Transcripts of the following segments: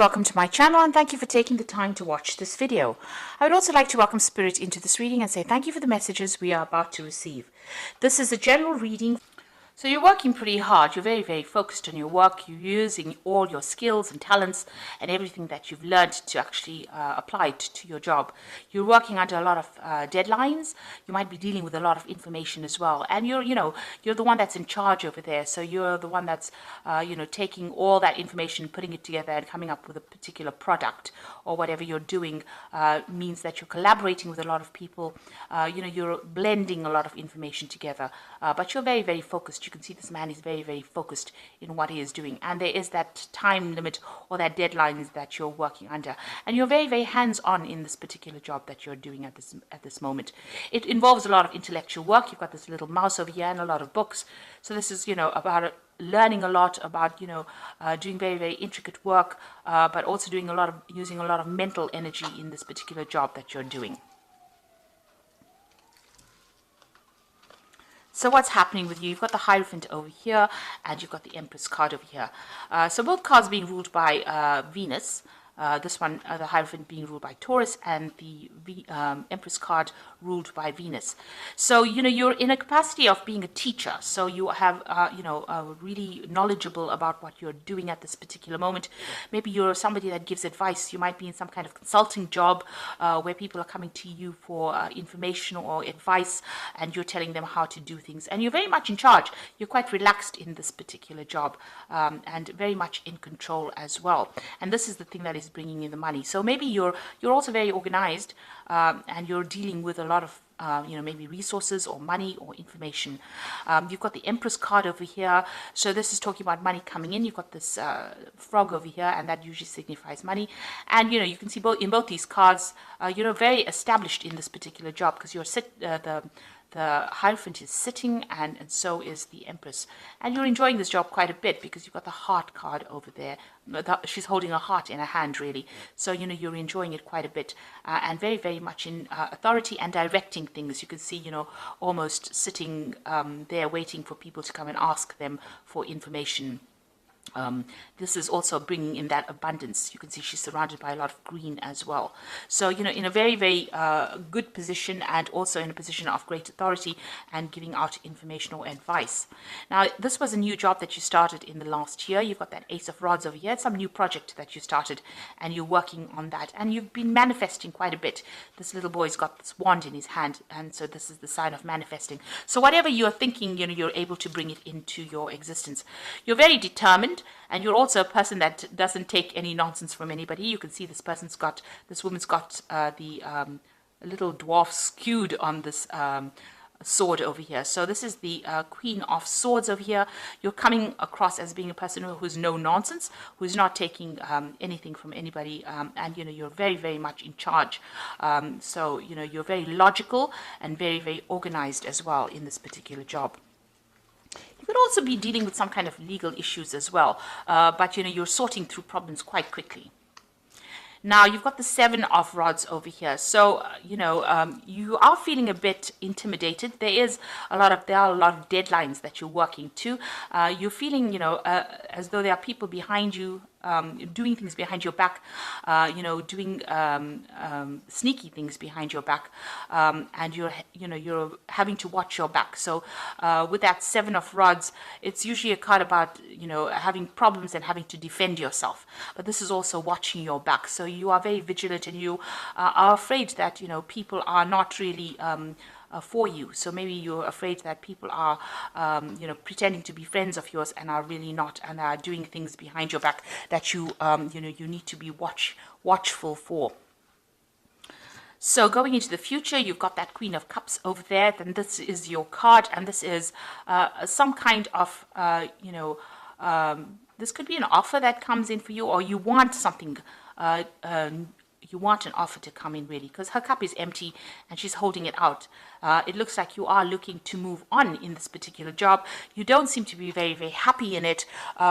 Welcome to my channel and thank you for taking the time to watch this video. I would also like to welcome Spirit into this reading and say thank you for the messages we are about to receive. This is a general reading. So you're working pretty hard, you're very focused on your work, you're using all your skills and talents and everything that you've learned to actually apply it to your job. You're working under a lot of deadlines, you might be dealing with a lot of information as well, and you're the one that's in charge over there, so you're the one that's taking all that information, putting it together and coming up with a particular product or whatever you're doing. Means that you're collaborating with a lot of people, you're blending a lot of information together, but you're very focused. You can see this man is very focused in what he is doing, and there is that time limit or that deadlines that you're working under, and you're very hands-on in this particular job that you're doing at this moment. It involves a lot of intellectual work. You've got this little mouse over here and a lot of books, so this is about learning a lot about doing very intricate work, but also using a lot of mental energy in this particular job that you're doing. So what's happening with you? You've got the Hierophant over here, and you've got the Empress card over here. So both cards being ruled by Venus. This one, the Hierophant, being ruled by Taurus, and the Empress card ruled by Venus. So you're in a capacity of being a teacher, so you have really knowledgeable about what you're doing at this particular moment. Maybe you're somebody that gives advice. You might be in some kind of consulting job where people are coming to you for information or advice, and you're telling them how to do things, and you're very much in charge. You're quite relaxed in this particular job, and very much in control as well, and this is the thing that is bringing in the money. So maybe you're also very organized, and you're dealing with a lot of maybe resources or money or information. You've got the Empress card over here, so this is talking about money coming in. You've got this frog over here, and that usually signifies money. And you can see in both these cards, you're very established in this particular job, because the Hierophant is sitting, and so is the Empress. And you're enjoying this job quite a bit, because you've got the Heart card over there. She's holding a heart in her hand, really. So, you're enjoying it quite a bit, and very much in authority and directing things. You can see, almost sitting there waiting for people to come and ask them for information. This is also bringing in that abundance. You can see she's surrounded by a lot of green as well. So, in a very good position, and also in a position of great authority and giving out information or advice. Now, this was a new job that you started in the last year. You've got that Ace of Rods over here. It's some new project that you started, and you're working on that. And you've been manifesting quite a bit. This little boy's got this wand in his hand, and so this is the sign of manifesting. So whatever you're thinking, you're able to bring it into your existence. You're very determined, and you're also a person that doesn't take any nonsense from anybody. You can see this woman's got the little dwarf skewed on this sword over here. So this is the Queen of Swords over here. You're coming across as being a person who's no nonsense, who's not taking anything from anybody, and you're very much in charge. So you're very logical and very organized as well in this particular job. You could also be dealing with some kind of legal issues as well, but you're sorting through problems quite quickly. Now, you've got the Seven of Rods over here. So, you are feeling a bit intimidated. There are a lot of deadlines that you're working to. You're feeling, as though there are people behind you, doing things behind your back, doing sneaky things behind your back, and you're having to watch your back. So with that Seven of Rods, it's usually a card about having problems and having to defend yourself, but this is also watching your back. So you are very vigilant, and you are afraid that people are not really for you. So maybe you're afraid that people are pretending to be friends of yours and are really not, and are doing things behind your back that you need to be watchful for. So going into the future, you've got that Queen of Cups over there. Then this is your card, and this is some kind of this could be an offer that comes in for you, or you want something. You want an offer to come in, really, because her cup is empty and she's holding it out. It looks like you are looking to move on in this particular job. You don't seem to be very happy in it,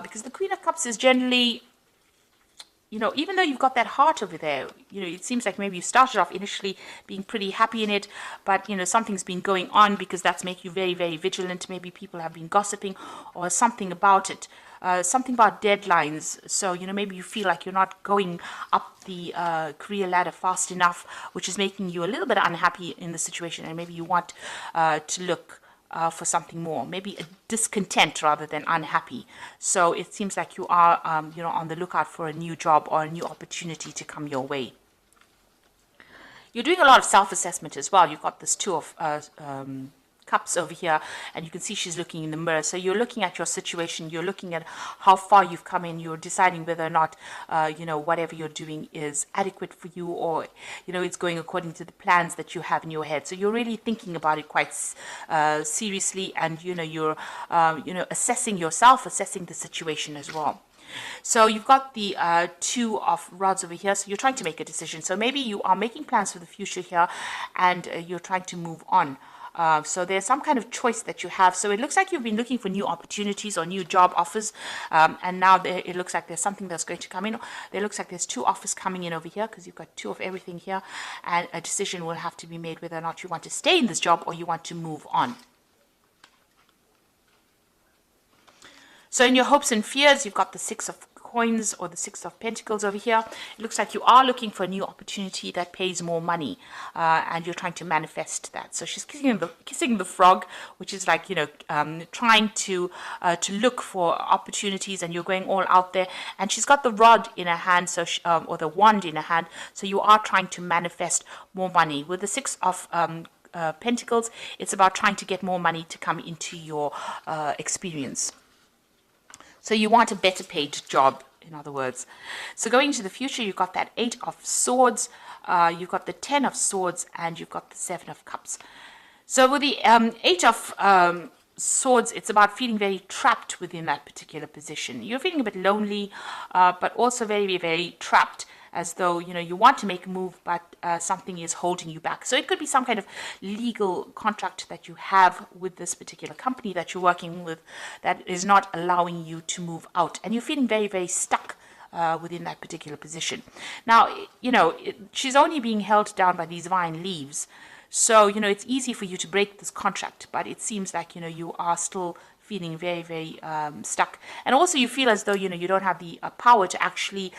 because the Queen of Cups is generally, even though you've got that heart over there, it seems like maybe you started off initially being pretty happy in it, but something's been going on, because that's making you very vigilant. Maybe people have been gossiping or something about it. something about deadlines. So, maybe you feel like you're not going up the career ladder fast enough, which is making you a little bit unhappy in the situation, and maybe you want to look for something more, maybe a discontent rather than unhappy. So it seems like you are, on the lookout for a new job or a new opportunity to come your way. You're doing a lot of self-assessment as well. You've got this Two of Cups over here, and you can see she's looking in the mirror. So you're looking at your situation, you're looking at how far you've come in, you're deciding whether or not whatever you're doing is adequate for you, or it's going according to the plans that you have in your head. So you're really thinking about it quite seriously, and you're assessing yourself, assessing the situation as well. So you've got the Two of Rods over here, so you're trying to make a decision. So maybe you are making plans for the future here, and you're trying to move on. So there's some kind of choice that you have. So it looks like you've been looking for new opportunities or new job offers, and now it looks like there's something that's going to come in. There looks like there's two offers coming in over here, because you've got two of everything here, and a decision will have to be made whether or not you want to stay in this job or you want to move on. So in your hopes and fears, you've got the Six of Coins or the Six of Pentacles over here. It looks like you are looking for a new opportunity that pays more money, and you're trying to manifest that. So she's kissing the frog, which is like trying to look for opportunities, and you're going all out there. And she's got the rod in her hand, so or the wand in her hand. So you are trying to manifest more money with the Six of Pentacles. It's about trying to get more money to come into your experience. So you want a better paid job, in other words. So going into the future, you've got that Eight of Swords, you've got the Ten of Swords, and you've got the Seven of Cups. So with the Eight of Swords, it's about feeling very trapped within that particular position. You're feeling a bit lonely, but also very, very trapped, as though you want to make a move, but something is holding you back. So it could be some kind of legal contract that you have with this particular company that you're working with that is not allowing you to move out, and you're feeling very, very stuck within that particular position. Now, she's only being held down by these vine leaves, so it's easy for you to break this contract, but it seems like you are still feeling very, very stuck. And also you feel as though, you don't have the power to actually,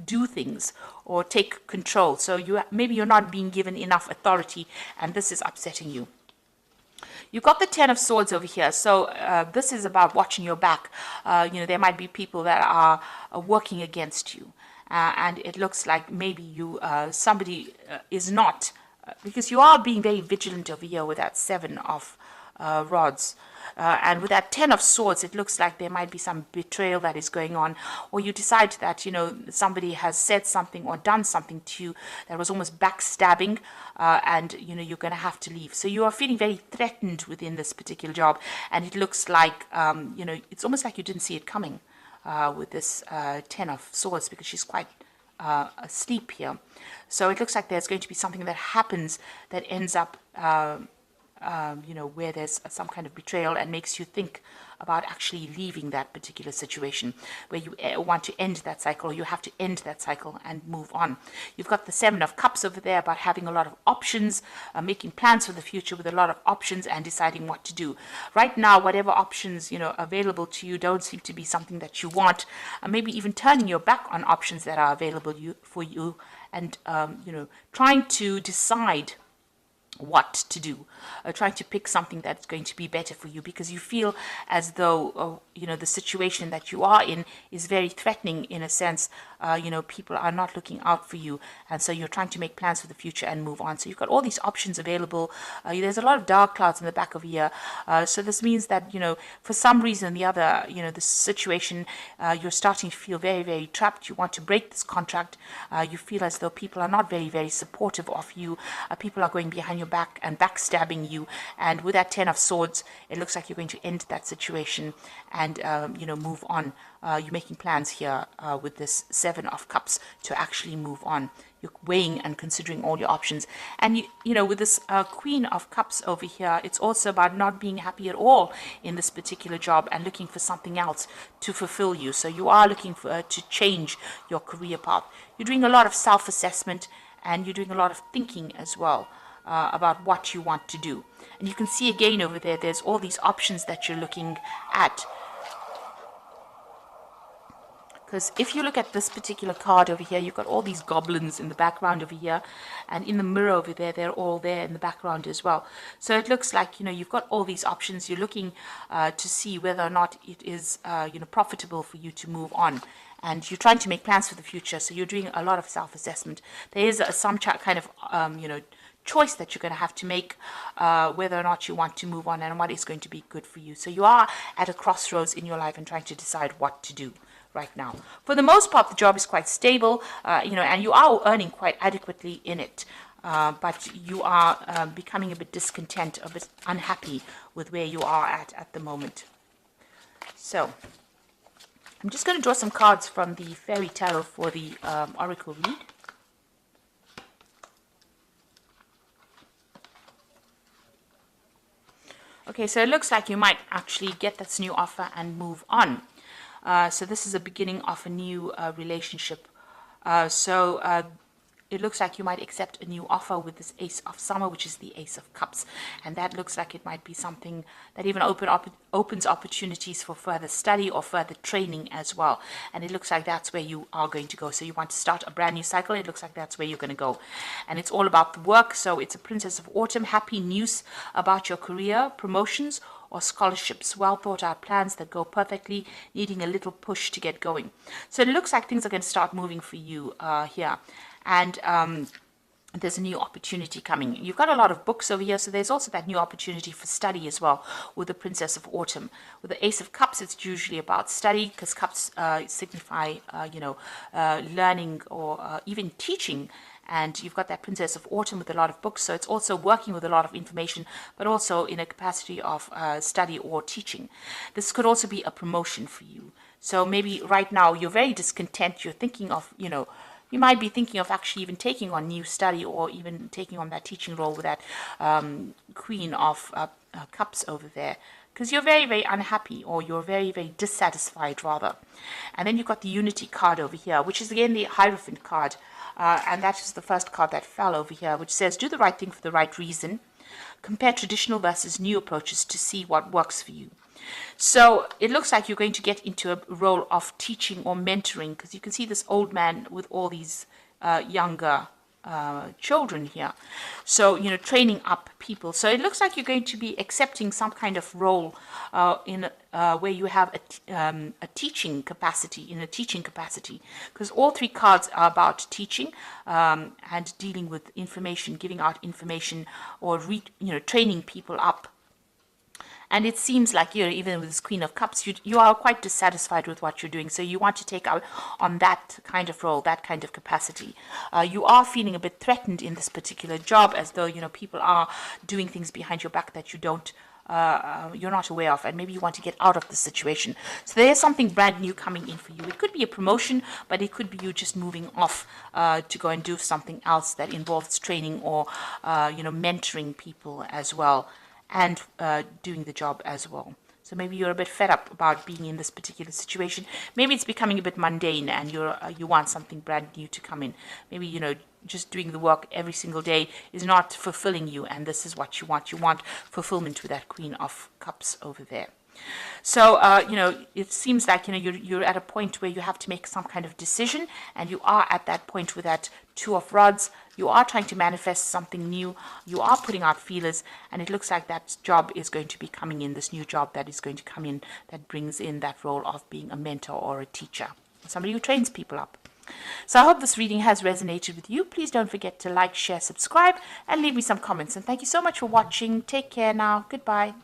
do things or take control. So maybe you're not being given enough authority, and this is upsetting you. You've got the Ten of Swords over here. So this is about watching your back. There might be people that are working against you. And it looks like maybe somebody is not, because you are being very vigilant over here with that Seven of Rods. And with that Ten of Swords, it looks like there might be some betrayal that is going on, or you decide that somebody has said something or done something to you that was almost backstabbing, and you're going to have to leave. So you are feeling very threatened within this particular job, and it looks like it's almost like you didn't see it coming with this Ten of Swords, because she's quite asleep here. So it looks like there's going to be something that happens that ends up where there's some kind of betrayal and makes you think about actually leaving that particular situation, where you want to end that cycle, or you have to end that cycle and move on. You've got the Seven of Cups over there, about having a lot of options, making plans for the future with a lot of options and deciding what to do. Right now, whatever options available to you don't seem to be something that you want, maybe even turning your back on options that are available for you, and trying to decide what to do, trying to pick something that's going to be better for you, because you feel as though the situation that you are in is very threatening, in a sense. People are not looking out for you, and so you're trying to make plans for the future and move on. So you've got all these options available. There's a lot of dark clouds in the back of here, so this means that for some reason or the other, the situation, you're starting to feel very, very trapped. You want to break this contract. You feel as though people are not very, very supportive of you. People are going behind your back and backstabbing you, and with that Ten of Swords, it looks like you're going to end that situation and move on. You're making plans here with this Seven of Cups to actually move on. You're weighing and considering all your options, and with this Queen of Cups over here, it's also about not being happy at all in this particular job and looking for something else to fulfill you. So you are looking for to change your career path. You're doing a lot of self-assessment, and you're doing a lot of thinking as well. about what you want to do. And you can see again over there, there's all these options that you're looking at. Because if you look at this particular card over here, you've got all these goblins in the background over here, and in the mirror over there, they're all there in the background as well. So it looks like, you've got all these options. You're looking to see whether or not it is, profitable for you to move on. And you're trying to make plans for the future, so you're doing a lot of self-assessment. There is some kind of, choice that you're going to have to make, whether or not you want to move on and what is going to be good for you. So you are at a crossroads in your life and trying to decide what to do right now. For the most part, the job is quite stable, and you are earning quite adequately in it. But you are becoming a bit discontent, a bit unhappy with where you are at the moment. So I'm just going to draw some cards from the Fairy Tarot for the Oracle read. Okay, so it looks like you might actually get this new offer and move on. So this is the beginning of a new relationship. It looks like you might accept a new offer with this Ace of Summer, which is the Ace of Cups. And that looks like it might be something that even opens opportunities for further study or further training as well. And it looks like that's where you are going to go. So you want to start a brand new cycle. It looks like that's where you're going to go. And it's all about the work. So it's a Princess of Autumn. Happy news about your career, promotions, or scholarships, well thought out plans that go perfectly, needing a little push to get going. So it looks like things are going to start moving for you here. And there's a new opportunity coming. You've got a lot of books over here, so there's also that new opportunity for study as well with the Princess of Autumn. With the Ace of Cups, it's usually about study, because cups signify, learning or even teaching. And you've got that Princess of Autumn with a lot of books, so it's also working with a lot of information, but also in a capacity of study or teaching. This could also be a promotion for you. So maybe right now you're very discontent. You're thinking of, you might be thinking of actually even taking on new study or even taking on that teaching role with that Queen of Cups over there, because you're very, very unhappy, or you're very, very dissatisfied rather. And then you've got the Unity card over here, which is again the Hierophant card. And that is the first card that fell over here, which says, do the right thing for the right reason. Compare traditional versus new approaches to see what works for you. So it looks like you're going to get into a role of teaching or mentoring, because you can see this old man with all these younger children here. So, training up people. So it looks like you're going to be accepting some kind of role in where you have a teaching capacity, because all three cards are about teaching and dealing with information, giving out information, or training people up. And it seems like, even with this Queen of Cups, you are quite dissatisfied with what you're doing. So you want to take out on that kind of role, that kind of capacity. You are feeling a bit threatened in this particular job, as though, people are doing things behind your back that you're not aware of, and maybe you want to get out of the situation. So there's something brand new coming in for you. It could be a promotion, but it could be you just moving off to go and do something else that involves training or, mentoring people as well, and doing the job as well. So maybe you're a bit fed up about being in this particular situation. Maybe it's becoming a bit mundane, and you want something brand new to come in. Maybe, just doing the work every single day is not fulfilling you, and this is what you want. You want fulfillment with that Queen of Cups over there. So, it seems like, you're at a point where you have to make some kind of decision, and you are at that point with that Two of Rods. You are trying to manifest something new. You are putting out feelers, and it looks like that job is going to be coming in, this new job that is going to come in, that brings in that role of being a mentor or a teacher, somebody who trains people up. So I hope this reading has resonated with you. Please don't forget to like, share, subscribe, and leave me some comments. And thank you so much for watching. Take care now. Goodbye.